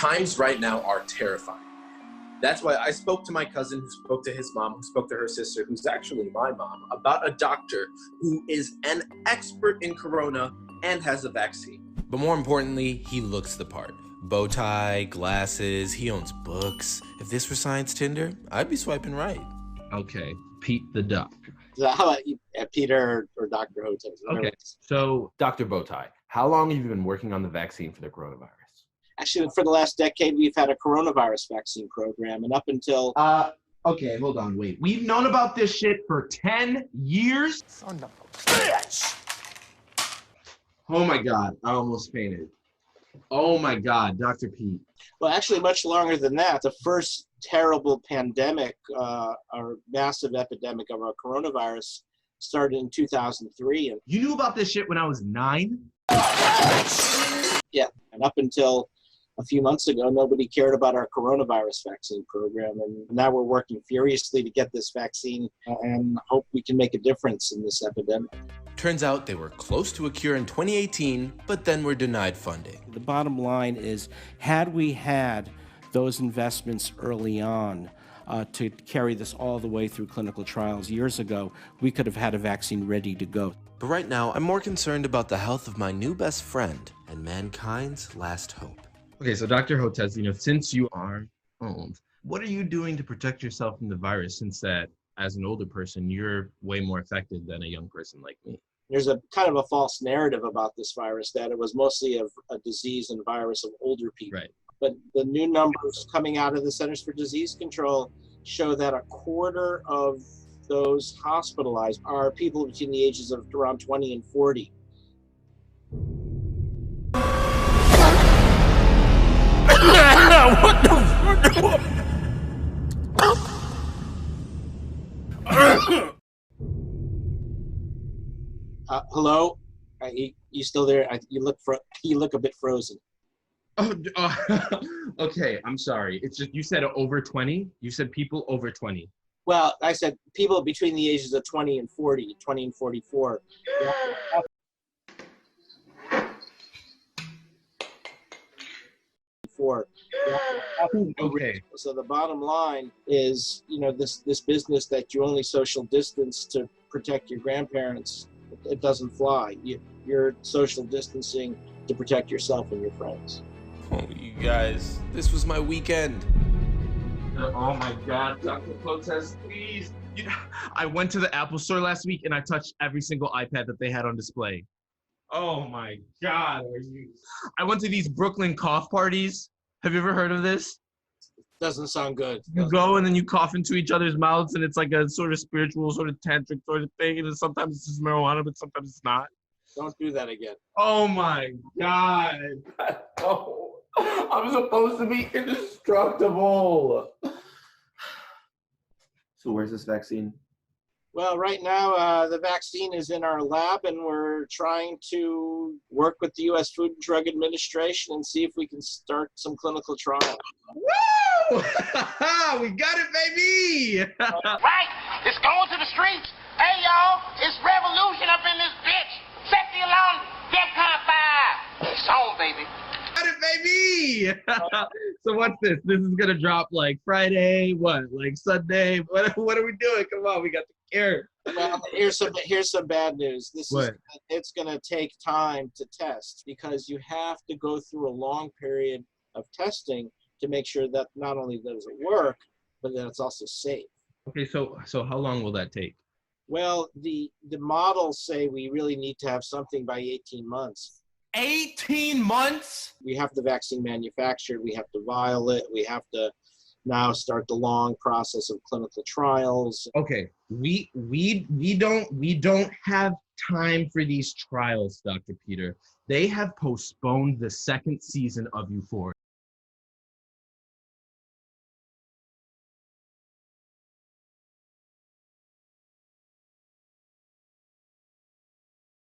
times right now are terrifying. That's why I spoke to my cousin, who spoke to his mom, who spoke to her sister, who's actually my mom, about a doctor who is an expert in corona and has a vaccine. But more importantly, he looks the part. Bow tie, glasses, he owns books. If this were Science Tinder, I'd be swiping right. Okay, Pete the Duck. So how about you, Peter or Dr. Hotez? Okay, so Dr. Bowtie, how long have you been working on the vaccine for the coronavirus? Actually, for the last decade, we've had a coronavirus vaccine program, and up until... Okay, hold on, wait. We've known about this shit for 10 years? Son of a bitch! Oh my God, I almost fainted. Oh my God, Dr. Pete. Well, actually, much longer than that. The first terrible pandemic, or massive epidemic of our coronavirus started in 2003. And you knew about this shit when I was 9? Yeah, and up until a few months ago, nobody cared about our coronavirus vaccine program. And now we're working furiously to get this vaccine and hope we can make a difference in this epidemic. Turns out they were close to a cure in 2018, but then were denied funding. The bottom line is, had we had those investments early on to carry this all the way through clinical trials years ago, we could have had a vaccine ready to go. But right now, I'm more concerned about the health of my new best friend and mankind's last hope. Okay, so Dr. Hotez, since you are old, what are you doing to protect yourself from the virus, since that as an older person, you're way more affected than a young person like me? There's a kind of a false narrative about this virus that it was mostly a disease and virus of older people. Right. But the new numbers coming out of the Centers for Disease Control show that a quarter of those hospitalized are people between the ages of around 20 and 40. What the Hello? You still there? You look a bit frozen. Oh, okay, I'm sorry. It's just, you said over 20? You said people over 20. Well, I said people between the ages of 20 and 40, 20 and 44. Okay. So the bottom line is, this business that you only social distance to protect your grandparents, it doesn't fly. You're social distancing to protect yourself and your friends. Oh, you guys, this was my weekend. Oh my God, Dr. Hotez, please. I went to the Apple store last week and I touched every single iPad that they had on display. Oh my God. I went to these Brooklyn cough parties. Have you ever heard of this? Doesn't sound good. You go and then you cough into each other's mouths and it's like a sort of spiritual, sort of tantric sort of thing. And sometimes it's just marijuana, but sometimes it's not. Don't do that again. Oh my God. Oh, I'm supposed to be indestructible. So where's this vaccine? Well, right now, the vaccine is in our lab, and we're trying to work with the U.S. Food and Drug Administration and see if we can start some clinical trials. Woo! We got it, baby! Right, it's going to the streets. Hey, y'all, it's revolution up in this bitch. Set the alarm, DEFCON 5. It's on, baby. Got it, baby! So what's this? This is gonna drop like Friday, what? Like Sunday? What are we doing? Come on, we got the cure. Well, here's some bad news. It's going to take time to test, because you have to go through a long period of testing to make sure that not only does it work, but that it's also safe. Okay, so how long will that take? Well, the models say we really need to have something by 18 months. 18 months? We have the vaccine manufactured, we have to vial it, we have to now start the long process of clinical trials. Okay, we don't have time for these trials, Dr. Peter. They have postponed the second season of Euphoria.